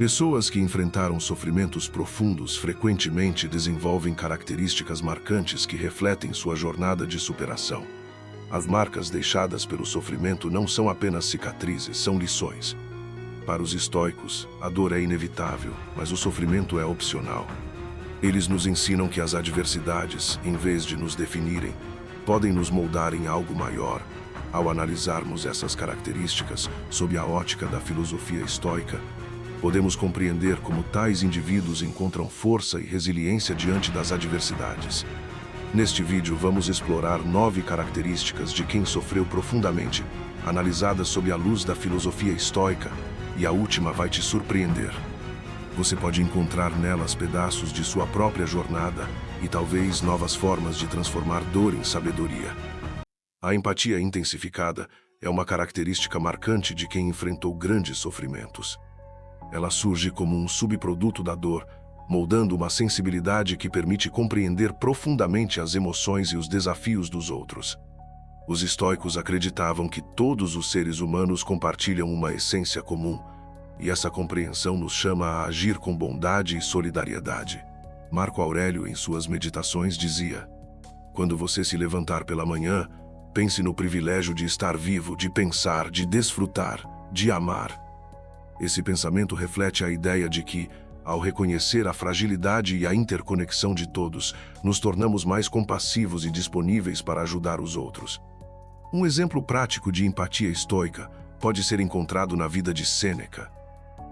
Pessoas que enfrentaram sofrimentos profundos frequentemente desenvolvem características marcantes que refletem sua jornada de superação. As marcas deixadas pelo sofrimento não são apenas cicatrizes, são lições. Para os estoicos, a dor é inevitável, mas o sofrimento é opcional. Eles nos ensinam que as adversidades, em vez de nos definirem, podem nos moldar em algo maior. Ao analisarmos essas características sob a ótica da filosofia estoica, podemos compreender como tais indivíduos encontram força e resiliência diante das adversidades. Neste vídeo vamos explorar 9 características de quem sofreu profundamente, analisadas sob a luz da filosofia estoica, e a última vai te surpreender. Você pode encontrar nelas pedaços de sua própria jornada e talvez novas formas de transformar dor em sabedoria. A empatia intensificada é uma característica marcante de quem enfrentou grandes sofrimentos. Ela surge como um subproduto da dor, moldando uma sensibilidade que permite compreender profundamente as emoções e os desafios dos outros. Os estoicos acreditavam que todos os seres humanos compartilham uma essência comum, e essa compreensão nos chama a agir com bondade e solidariedade. Marco Aurélio, em suas meditações, dizia: "Quando você se levantar pela manhã, pense no privilégio de estar vivo, de pensar, de desfrutar, de amar." Esse pensamento reflete a ideia de que, ao reconhecer a fragilidade e a interconexão de todos, nos tornamos mais compassivos e disponíveis para ajudar os outros. Um exemplo prático de empatia estoica pode ser encontrado na vida de Sêneca.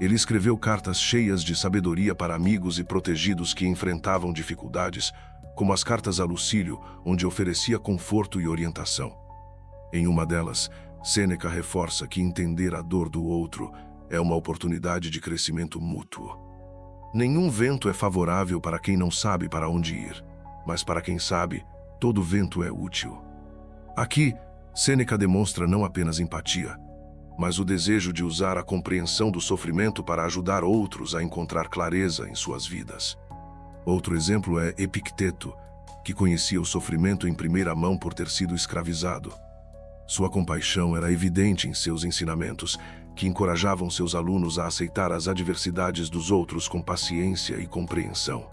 Ele escreveu cartas cheias de sabedoria para amigos e protegidos que enfrentavam dificuldades, como as cartas a Lucílio, onde oferecia conforto e orientação. Em uma delas, Sêneca reforça que entender a dor do outro é uma oportunidade de crescimento mútuo. Nenhum vento é favorável para quem não sabe para onde ir, mas para quem sabe, todo vento é útil. Aqui, Sêneca demonstra não apenas empatia, mas o desejo de usar a compreensão do sofrimento para ajudar outros a encontrar clareza em suas vidas. Outro exemplo é Epicteto, que conhecia o sofrimento em primeira mão por ter sido escravizado. Sua compaixão era evidente em seus ensinamentos, que encorajavam seus alunos a aceitar as adversidades dos outros com paciência e compreensão.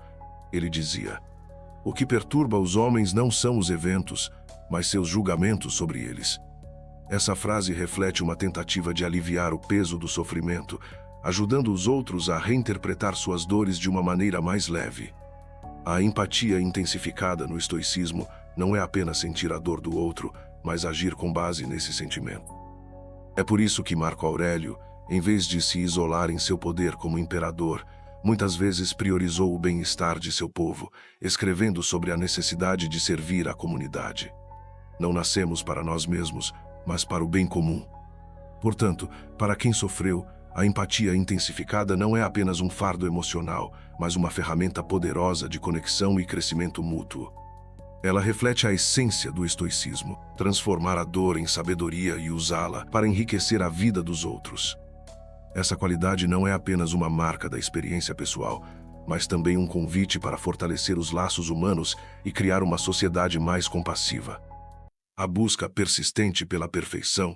Ele dizia: "O que perturba os homens não são os eventos, mas seus julgamentos sobre eles." Essa frase reflete uma tentativa de aliviar o peso do sofrimento, ajudando os outros a reinterpretar suas dores de uma maneira mais leve. A empatia intensificada no estoicismo não é apenas sentir a dor do outro, mas agir com base nesse sentimento. É por isso que Marco Aurélio, em vez de se isolar em seu poder como imperador, muitas vezes priorizou o bem-estar de seu povo, escrevendo sobre a necessidade de servir à comunidade. Não nascemos para nós mesmos, mas para o bem comum. Portanto, para quem sofreu, a empatia intensificada não é apenas um fardo emocional, mas uma ferramenta poderosa de conexão e crescimento mútuo. Ela reflete a essência do estoicismo, transformar a dor em sabedoria e usá-la para enriquecer a vida dos outros. Essa qualidade não é apenas uma marca da experiência pessoal, mas também um convite para fortalecer os laços humanos e criar uma sociedade mais compassiva. A busca persistente pela perfeição.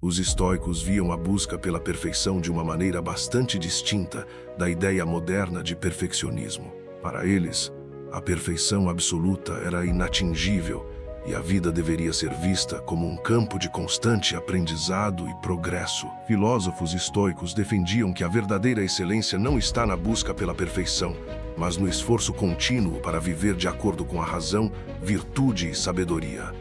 Os estoicos viam a busca pela perfeição de uma maneira bastante distinta da ideia moderna de perfeccionismo. Para eles, a perfeição absoluta era inatingível e a vida deveria ser vista como um campo de constante aprendizado e progresso. Filósofos estoicos defendiam que a verdadeira excelência não está na busca pela perfeição, mas no esforço contínuo para viver de acordo com a razão, virtude e sabedoria.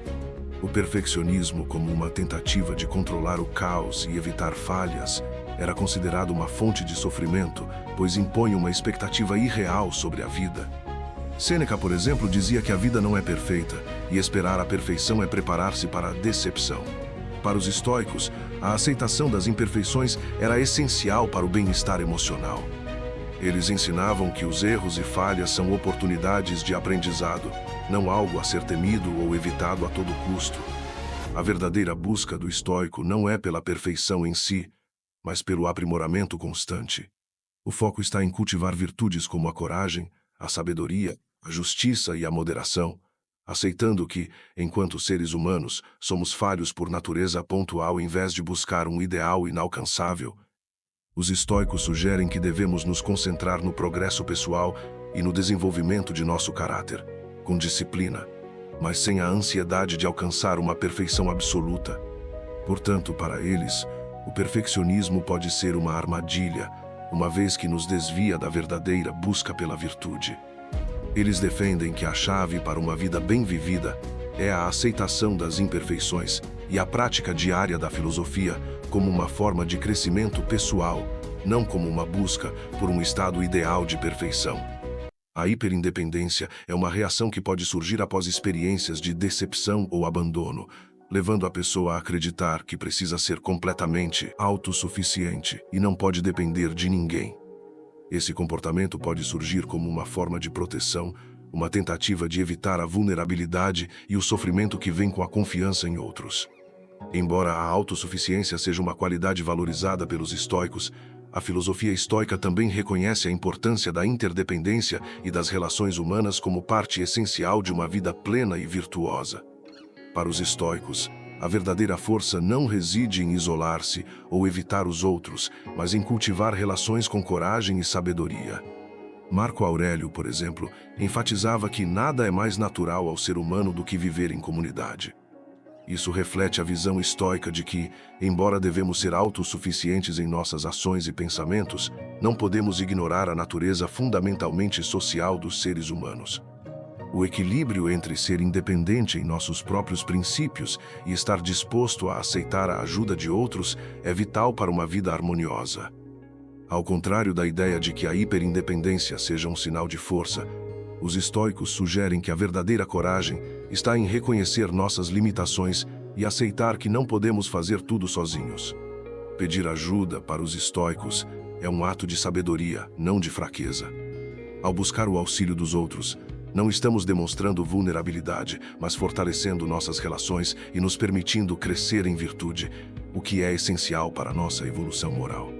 O perfeccionismo, como uma tentativa de controlar o caos e evitar falhas, era considerado uma fonte de sofrimento, pois impõe uma expectativa irreal sobre a vida. Sêneca, por exemplo, dizia que a vida não é perfeita, e esperar a perfeição é preparar-se para a decepção. Para os estoicos, a aceitação das imperfeições era essencial para o bem-estar emocional. Eles ensinavam que os erros e falhas são oportunidades de aprendizado, não algo a ser temido ou evitado a todo custo. A verdadeira busca do estoico não é pela perfeição em si, mas pelo aprimoramento constante. O foco está em cultivar virtudes como a coragem, a sabedoria, a justiça e a moderação, aceitando que, enquanto seres humanos, somos falhos por natureza pontual em vez de buscar um ideal inalcançável. Os estoicos sugerem que devemos nos concentrar no progresso pessoal e no desenvolvimento de nosso caráter, com disciplina, mas sem a ansiedade de alcançar uma perfeição absoluta. Portanto, para eles, o perfeccionismo pode ser uma armadilha, uma vez que nos desvia da verdadeira busca pela virtude. Eles defendem que a chave para uma vida bem vivida é a aceitação das imperfeições e a prática diária da filosofia como uma forma de crescimento pessoal, não como uma busca por um estado ideal de perfeição. A hiperindependência é uma reação que pode surgir após experiências de decepção ou abandono, levando a pessoa a acreditar que precisa ser completamente autossuficiente e não pode depender de ninguém. Esse comportamento pode surgir como uma forma de proteção, uma tentativa de evitar a vulnerabilidade e o sofrimento que vem com a confiança em outros. Embora a autossuficiência seja uma qualidade valorizada pelos estoicos, a filosofia estoica também reconhece a importância da interdependência e das relações humanas como parte essencial de uma vida plena e virtuosa. Para os estoicos, a verdadeira força não reside em isolar-se ou evitar os outros, mas em cultivar relações com coragem e sabedoria. Marco Aurélio, por exemplo, enfatizava que nada é mais natural ao ser humano do que viver em comunidade. Isso reflete a visão estoica de que, embora devemos ser autossuficientes em nossas ações e pensamentos, não podemos ignorar a natureza fundamentalmente social dos seres humanos. O equilíbrio entre ser independente em nossos próprios princípios e estar disposto a aceitar a ajuda de outros é vital para uma vida harmoniosa. Ao contrário da ideia de que a hiperindependência seja um sinal de força, os estoicos sugerem que a verdadeira coragem está em reconhecer nossas limitações e aceitar que não podemos fazer tudo sozinhos. Pedir ajuda, para os estoicos, é um ato de sabedoria, não de fraqueza. Ao buscar o auxílio dos outros, não estamos demonstrando vulnerabilidade, mas fortalecendo nossas relações e nos permitindo crescer em virtude, o que é essencial para a nossa evolução moral.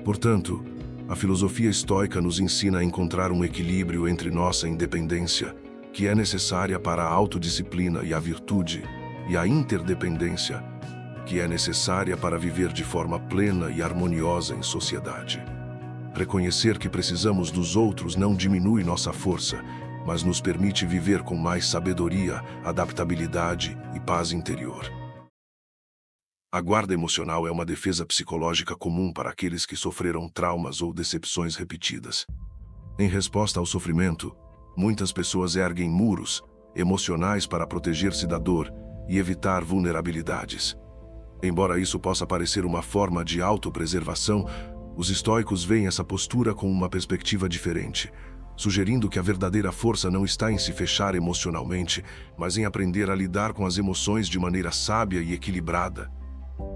Portanto, a filosofia estoica nos ensina a encontrar um equilíbrio entre nossa independência, que é necessária para a autodisciplina e a virtude, e a interdependência, que é necessária para viver de forma plena e harmoniosa em sociedade. Reconhecer que precisamos dos outros não diminui nossa força, mas nos permite viver com mais sabedoria, adaptabilidade e paz interior. A guarda emocional é uma defesa psicológica comum para aqueles que sofreram traumas ou decepções repetidas. Em resposta ao sofrimento, muitas pessoas erguem muros emocionais para proteger-se da dor e evitar vulnerabilidades. Embora isso possa parecer uma forma de autopreservação, os estoicos veem essa postura com uma perspectiva diferente, sugerindo que a verdadeira força não está em se fechar emocionalmente, mas em aprender a lidar com as emoções de maneira sábia e equilibrada.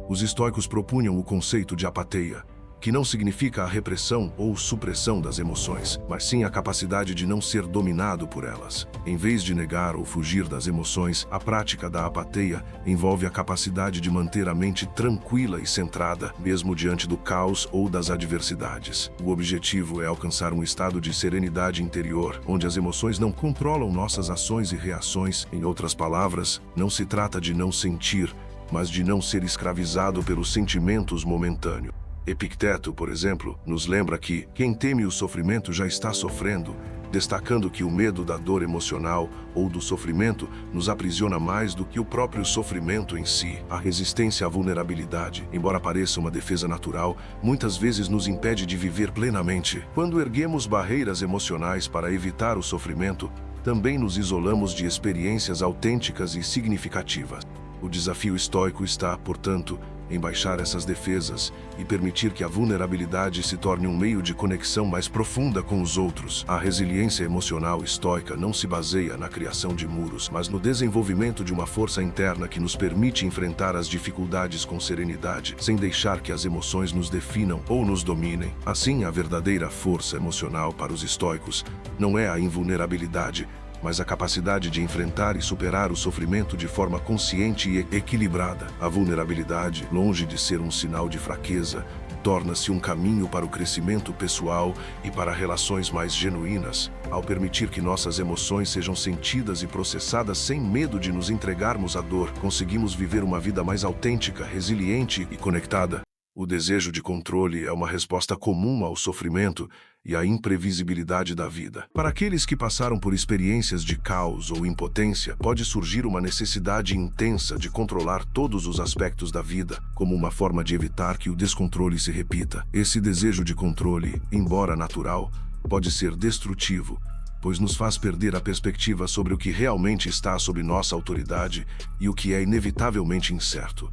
Os estoicos propunham o conceito de apatia, que não significa a repressão ou supressão das emoções, mas sim a capacidade de não ser dominado por elas. Em vez de negar ou fugir das emoções, a prática da apatia envolve a capacidade de manter a mente tranquila e centrada, mesmo diante do caos ou das adversidades. O objetivo é alcançar um estado de serenidade interior, onde as emoções não controlam nossas ações e reações. Em outras palavras, não se trata de não sentir, mas de não ser escravizado pelos sentimentos momentâneos. Epicteto, por exemplo, nos lembra que quem teme o sofrimento já está sofrendo, destacando que o medo da dor emocional ou do sofrimento nos aprisiona mais do que o próprio sofrimento em si. A resistência à vulnerabilidade, embora pareça uma defesa natural, muitas vezes nos impede de viver plenamente. Quando erguemos barreiras emocionais para evitar o sofrimento, também nos isolamos de experiências autênticas e significativas. O desafio estoico está, portanto, em baixar essas defesas e permitir que a vulnerabilidade se torne um meio de conexão mais profunda com os outros. A resiliência emocional estoica não se baseia na criação de muros, mas no desenvolvimento de uma força interna que nos permite enfrentar as dificuldades com serenidade, sem deixar que as emoções nos definam ou nos dominem. Assim, a verdadeira força emocional para os estoicos não é a invulnerabilidade, mas a capacidade de enfrentar e superar o sofrimento de forma consciente e equilibrada. A vulnerabilidade, longe de ser um sinal de fraqueza, torna-se um caminho para o crescimento pessoal e para relações mais genuínas, ao permitir que nossas emoções sejam sentidas e processadas sem medo de nos entregarmos à dor. Conseguimos viver uma vida mais autêntica, resiliente e conectada. O desejo de controle é uma resposta comum ao sofrimento e à imprevisibilidade da vida. Para aqueles que passaram por experiências de caos ou impotência, pode surgir uma necessidade intensa de controlar todos os aspectos da vida, como uma forma de evitar que o descontrole se repita. Esse desejo de controle, embora natural, pode ser destrutivo, pois nos faz perder a perspectiva sobre o que realmente está sob nossa autoridade e o que é inevitavelmente incerto.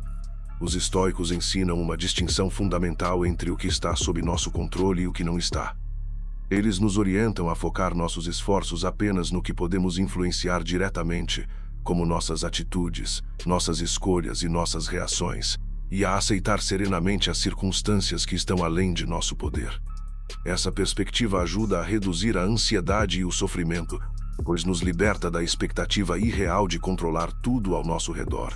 Os estoicos ensinam uma distinção fundamental entre o que está sob nosso controle e o que não está. Eles nos orientam a focar nossos esforços apenas no que podemos influenciar diretamente, como nossas atitudes, nossas escolhas e nossas reações, e a aceitar serenamente as circunstâncias que estão além de nosso poder. Essa perspectiva ajuda a reduzir a ansiedade e o sofrimento, pois nos liberta da expectativa irreal de controlar tudo ao nosso redor.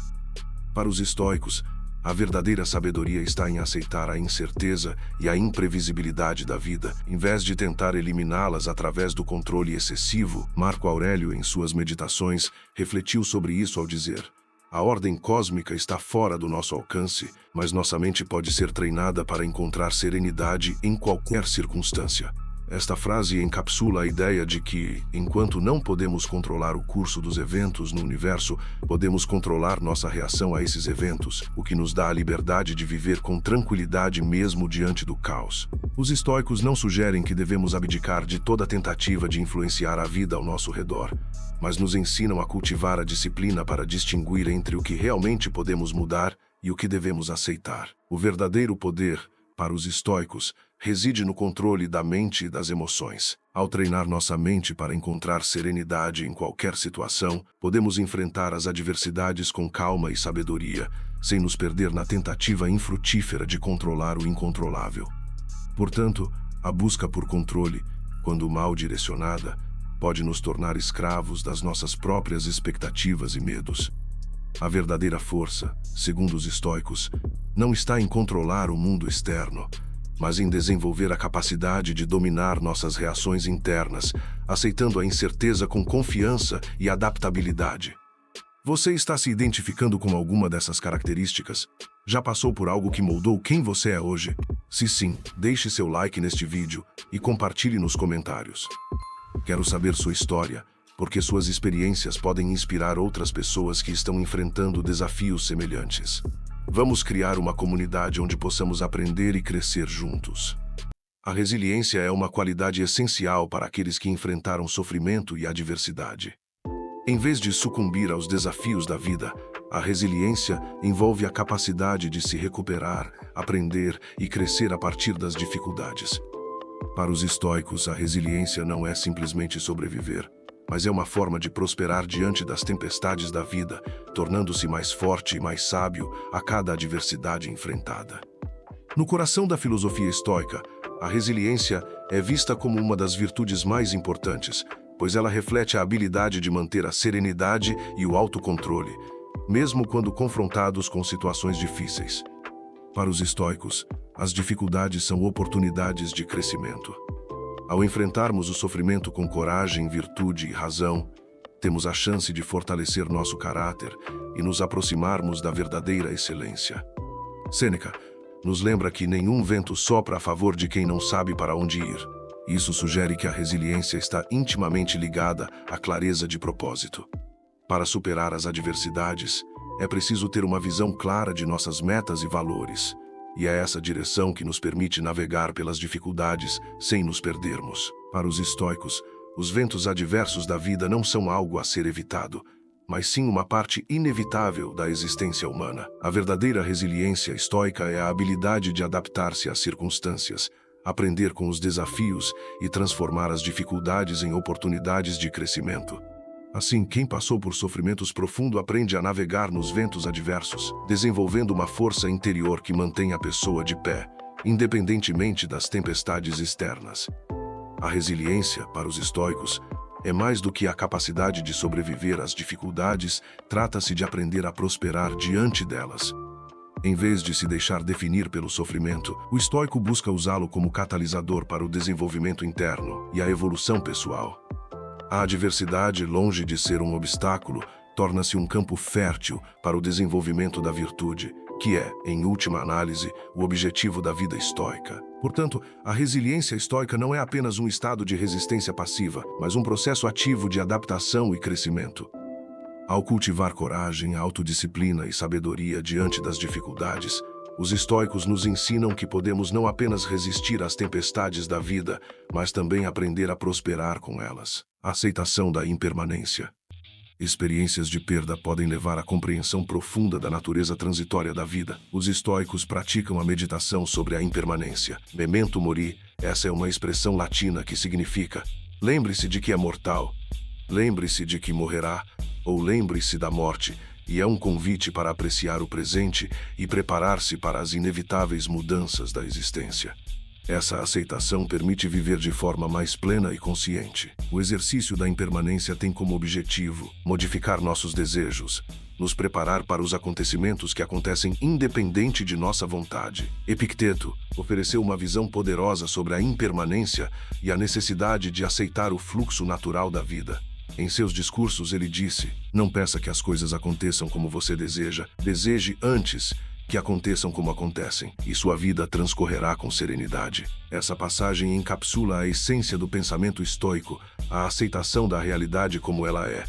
Para os estoicos, a verdadeira sabedoria está em aceitar a incerteza e a imprevisibilidade da vida, em vez de tentar eliminá-las através do controle excessivo. Marco Aurélio, em suas meditações, refletiu sobre isso ao dizer: a ordem cósmica está fora do nosso alcance, mas nossa mente pode ser treinada para encontrar serenidade em qualquer circunstância. Esta frase encapsula a ideia de que, enquanto não podemos controlar o curso dos eventos no universo, podemos controlar nossa reação a esses eventos, o que nos dá a liberdade de viver com tranquilidade mesmo diante do caos. Os estoicos não sugerem que devemos abdicar de toda tentativa de influenciar a vida ao nosso redor, mas nos ensinam a cultivar a disciplina para distinguir entre o que realmente podemos mudar e o que devemos aceitar. O verdadeiro poder, para os estoicos, reside no controle da mente e das emoções. Ao treinar nossa mente para encontrar serenidade em qualquer situação, podemos enfrentar as adversidades com calma e sabedoria, sem nos perder na tentativa infrutífera de controlar o incontrolável. Portanto, a busca por controle, quando mal direcionada, pode nos tornar escravos das nossas próprias expectativas e medos. A verdadeira força, segundo os estoicos, não está em controlar o mundo externo, mas em desenvolver a capacidade de dominar nossas reações internas, aceitando a incerteza com confiança e adaptabilidade. Você está se identificando com alguma dessas características? Já passou por algo que moldou quem você é hoje? Se sim, deixe seu like neste vídeo e compartilhe nos comentários. Quero saber sua história, porque suas experiências podem inspirar outras pessoas que estão enfrentando desafios semelhantes. Vamos criar uma comunidade onde possamos aprender e crescer juntos. A resiliência é uma qualidade essencial para aqueles que enfrentaram sofrimento e adversidade. Em vez de sucumbir aos desafios da vida, a resiliência envolve a capacidade de se recuperar, aprender e crescer a partir das dificuldades. Para os estoicos, a resiliência não é simplesmente sobreviver, mas é uma forma de prosperar diante das tempestades da vida, tornando-se mais forte e mais sábio a cada adversidade enfrentada. No coração da filosofia estoica, a resiliência é vista como uma das virtudes mais importantes, pois ela reflete a habilidade de manter a serenidade e o autocontrole, mesmo quando confrontados com situações difíceis. Para os estoicos, as dificuldades são oportunidades de crescimento. Ao enfrentarmos o sofrimento com coragem, virtude e razão, temos a chance de fortalecer nosso caráter e nos aproximarmos da verdadeira excelência. Sêneca nos lembra que nenhum vento sopra a favor de quem não sabe para onde ir. Isso sugere que a resiliência está intimamente ligada à clareza de propósito. Para superar as adversidades, é preciso ter uma visão clara de nossas metas e valores. E é essa direção que nos permite navegar pelas dificuldades sem nos perdermos. Para os estoicos, os ventos adversos da vida não são algo a ser evitado, mas sim uma parte inevitável da existência humana. A verdadeira resiliência estoica é a habilidade de adaptar-se às circunstâncias, aprender com os desafios e transformar as dificuldades em oportunidades de crescimento. Assim, quem passou por sofrimentos profundos aprende a navegar nos ventos adversos, desenvolvendo uma força interior que mantém a pessoa de pé, independentemente das tempestades externas. A resiliência, para os estoicos, é mais do que a capacidade de sobreviver às dificuldades, trata-se de aprender a prosperar diante delas. Em vez de se deixar definir pelo sofrimento, o estoico busca usá-lo como catalisador para o desenvolvimento interno e a evolução pessoal. A adversidade, longe de ser um obstáculo, torna-se um campo fértil para o desenvolvimento da virtude, que é, em última análise, o objetivo da vida estoica. Portanto, a resiliência estoica não é apenas um estado de resistência passiva, mas um processo ativo de adaptação e crescimento. Ao cultivar coragem, autodisciplina e sabedoria diante das dificuldades, os estoicos nos ensinam que podemos não apenas resistir às tempestades da vida, mas também aprender a prosperar com elas. A aceitação da impermanência. Experiências de perda podem levar à compreensão profunda da natureza transitória da vida. Os estoicos praticam a meditação sobre a impermanência. Memento mori, essa é uma expressão latina que significa: lembre-se de que é mortal, lembre-se de que morrerá, ou lembre-se da morte, e é um convite para apreciar o presente e preparar-se para as inevitáveis mudanças da existência. Essa aceitação permite viver de forma mais plena e consciente. O exercício da impermanência tem como objetivo modificar nossos desejos, nos preparar para os acontecimentos que acontecem independente de nossa vontade. Epicteto ofereceu uma visão poderosa sobre a impermanência e a necessidade de aceitar o fluxo natural da vida. Em seus discursos ele disse: não peça que as coisas aconteçam como você deseja, deseje antes que aconteçam como acontecem, e sua vida transcorrerá com serenidade. Essa passagem encapsula a essência do pensamento estoico, a aceitação da realidade como ela é.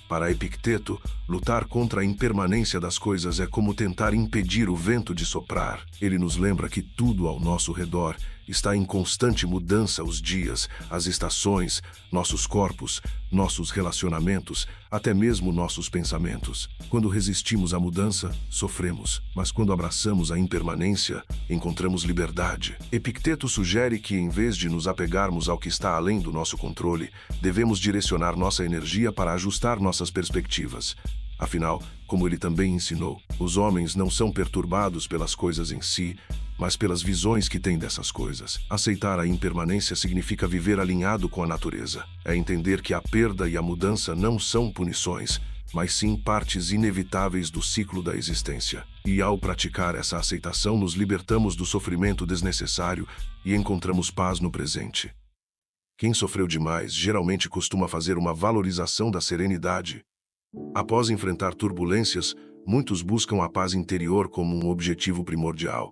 Para Epicteto, lutar contra a impermanência das coisas é como tentar impedir o vento de soprar. Ele nos lembra que tudo ao nosso redor está em constante mudança: os dias, as estações, nossos corpos, nossos relacionamentos, até mesmo nossos pensamentos. Quando resistimos à mudança, sofremos, mas quando abraçamos a impermanência, encontramos liberdade. Epicteto sugere que, em vez de nos apegarmos ao que está além do nosso controle, devemos direcionar nossa energia para ajustar nossas perspectivas. Afinal, como ele também ensinou, os homens não são perturbados pelas coisas em si, mas pelas visões que têm dessas coisas. Aceitar a impermanência significa viver alinhado com a natureza. É entender que a perda e a mudança não são punições, mas sim partes inevitáveis do ciclo da existência. E ao praticar essa aceitação, nos libertamos do sofrimento desnecessário e encontramos paz no presente. Quem sofreu demais geralmente costuma fazer uma valorização da serenidade. Após enfrentar turbulências, muitos buscam a paz interior como um objetivo primordial.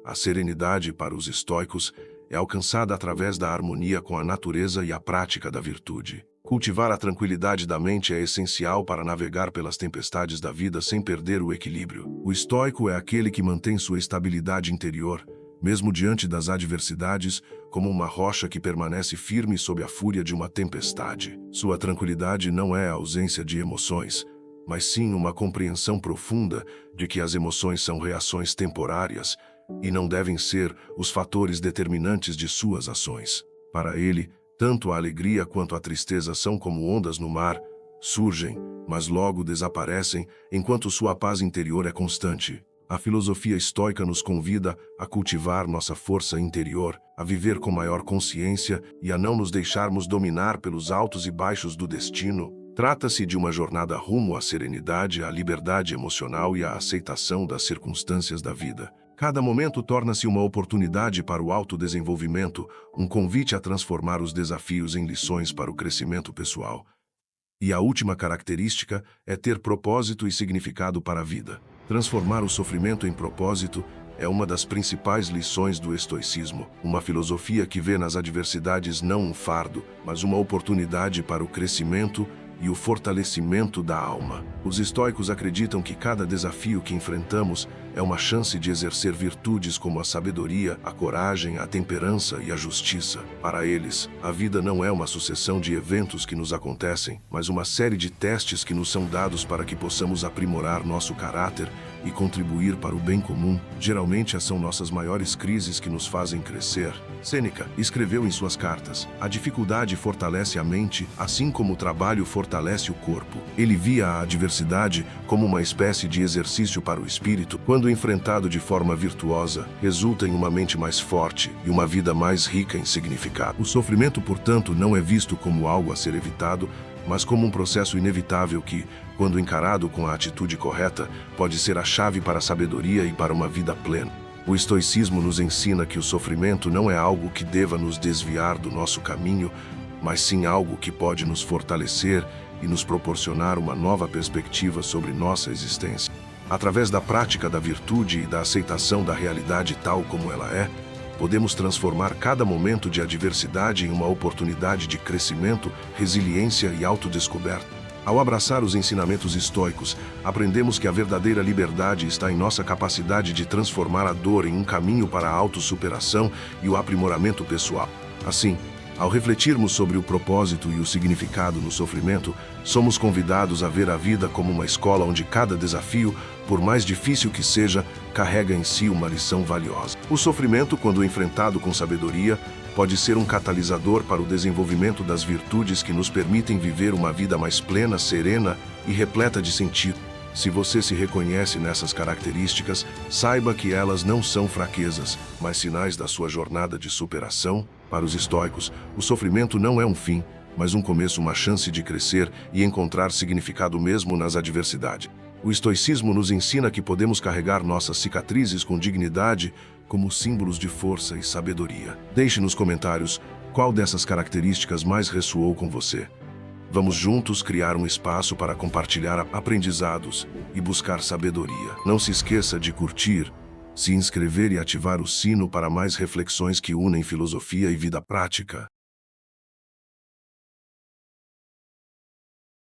A serenidade, para os estoicos, é alcançada através da harmonia com a natureza e a prática da virtude. Cultivar a tranquilidade da mente é essencial para navegar pelas tempestades da vida sem perder o equilíbrio. O estoico é aquele que mantém sua estabilidade interior, mesmo diante das adversidades, como uma rocha que permanece firme sob a fúria de uma tempestade. Sua tranquilidade não é a ausência de emoções, mas sim uma compreensão profunda de que as emoções são reações temporárias e não devem ser os fatores determinantes de suas ações. Para ele, tanto a alegria quanto a tristeza são como ondas no mar, surgem, mas logo desaparecem, enquanto sua paz interior é constante. A filosofia estoica nos convida a cultivar nossa força interior, a viver com maior consciência e a não nos deixarmos dominar pelos altos e baixos do destino. Trata-se de uma jornada rumo à serenidade, à liberdade emocional e à aceitação das circunstâncias da vida. Cada momento torna-se uma oportunidade para o autodesenvolvimento, um convite a transformar os desafios em lições para o crescimento pessoal. E a última característica é ter propósito e significado para a vida. Transformar o sofrimento em propósito é uma das principais lições do estoicismo, uma filosofia que vê nas adversidades não um fardo, mas uma oportunidade para o crescimento e o fortalecimento da alma. Os estoicos acreditam que cada desafio que enfrentamos é uma chance de exercer virtudes como a sabedoria, a coragem, a temperança e a justiça. Para eles, a vida não é uma sucessão de eventos que nos acontecem, mas uma série de testes que nos são dados para que possamos aprimorar nosso caráter e contribuir para o bem comum. Geralmente, são nossas maiores crises que nos fazem crescer. Sêneca escreveu em suas cartas: a dificuldade fortalece a mente, assim como o trabalho fortalece o corpo. Ele via a adversidade como uma espécie de exercício para o espírito. Quando enfrentado de forma virtuosa, resulta em uma mente mais forte e uma vida mais rica em significado. O sofrimento, portanto, não é visto como algo a ser evitado, mas como um processo inevitável que, quando encarado com a atitude correta, pode ser a chave para a sabedoria e para uma vida plena. O estoicismo nos ensina que o sofrimento não é algo que deva nos desviar do nosso caminho, mas sim algo que pode nos fortalecer e nos proporcionar uma nova perspectiva sobre nossa existência. Através da prática da virtude e da aceitação da realidade tal como ela é, podemos transformar cada momento de adversidade em uma oportunidade de crescimento, resiliência e autodescoberta. Ao abraçar os ensinamentos estoicos, aprendemos que a verdadeira liberdade está em nossa capacidade de transformar a dor em um caminho para a autossuperação e o aprimoramento pessoal. Assim, ao refletirmos sobre o propósito e o significado no sofrimento, somos convidados a ver a vida como uma escola onde cada desafio, por mais difícil que seja, carrega em si uma lição valiosa. O sofrimento, quando enfrentado com sabedoria, pode ser um catalisador para o desenvolvimento das virtudes que nos permitem viver uma vida mais plena, serena e repleta de sentido. Se você se reconhece nessas características, saiba que elas não são fraquezas, mas sinais da sua jornada de superação. Para os estoicos, o sofrimento não é um fim, mas um começo, uma chance de crescer e encontrar significado mesmo nas adversidades. O estoicismo nos ensina que podemos carregar nossas cicatrizes com dignidade, como símbolos de força e sabedoria. Deixe nos comentários qual dessas características mais ressoou com você. Vamos juntos criar um espaço para compartilhar aprendizados e buscar sabedoria. Não se esqueça de curtir, se inscrever e ativar o sino para mais reflexões que unem filosofia e vida prática.